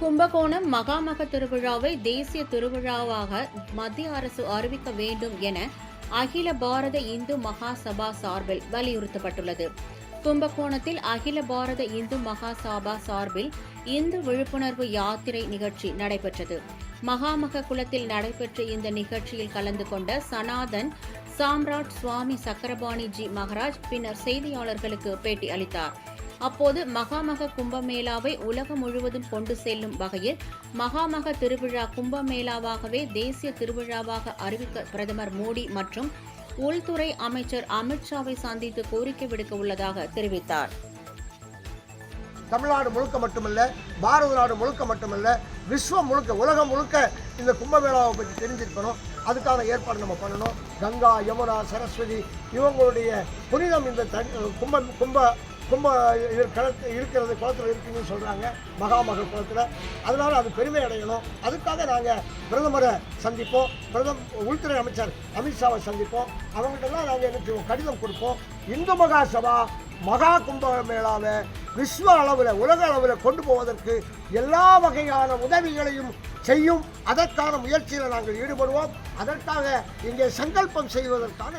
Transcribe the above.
கும்பகோணம் மகாமக திருவிழாவை தேசிய திருவிழாவாக மத்திய அரசு அறிவிக்க வேண்டும் என அகில பாரத இந்து மகாசபா சார்பில் வலியுறுத்தப்பட்டுள்ளது. கும்பகோணத்தில் அகில பாரத இந்து மகாசபா சார்பில் இந்து விழிப்புணர்வு யாத்திரை நிகழ்ச்சி நடைபெற்றது. மகாமக குளத்தில் நடைபெற்ற இந்த நிகழ்ச்சியில் கலந்து கொண்ட சனாதன் சாம்ராட் சுவாமி சக்கரபாணி ஜி மகராஜ் பின்னர் செய்தியாளர்களுக்கு பேட்டி அளித்தார். அப்போது மகாமக கும்பமேளாவை உலகம் முழுவதும் கொண்டு செல்லும் வகையில் மகாமக திருவிழா கும்பமேளாவாகவே தேசிய திருவிழாவாக அறிவிக்க பிரதமர் மோடி மற்றும் உள்துறை அமைச்சர் அமித்ஷாவை சந்தித்து கோரிக்கை விடுக்க உள்ளதாக தெரிவித்தார். தமிழ்நாடு முழுக்க மட்டுமல்ல, பாரத நாடு முழுக்க மட்டுமல்ல, விஸ்வம் முழுக்க, உலகம் முழுக்க இந்த கும்பமேளாவை பற்றி தெரிஞ்சிருக்கணும். அதுக்கான ஏற்பாடு நம்ம பண்ணணும். கங்கா, யமுனா, சரஸ்வதி இவங்களுடைய புனிதம் இந்த கும்ப இருக்கிறது, குளத்தில் இருக்குன்னு சொல்கிறாங்க, மகாமக குளத்தில். அதனால் அது பெருமை அடையணும். அதுக்காக நாங்கள் பிரதமரை சந்திப்போம், உள்துறை அமைச்சர் அமித்ஷாவை சந்திப்போம். அவங்கள்ட்டெல்லாம் நாங்கள் என்ன செய்வோம், கடிதம் கொடுப்போம். இந்து மகாசபா மகா கும்பமேளாவை விஸ்வ அளவில், உலக அளவில் கொண்டு போவதற்கு எல்லா வகையான உதவிகளையும் செய்யும். அதற்கான முயற்சியில் நாங்கள் ஈடுபடுவோம். அதற்காக இங்கே சங்கல்பம் செய்வதற்கான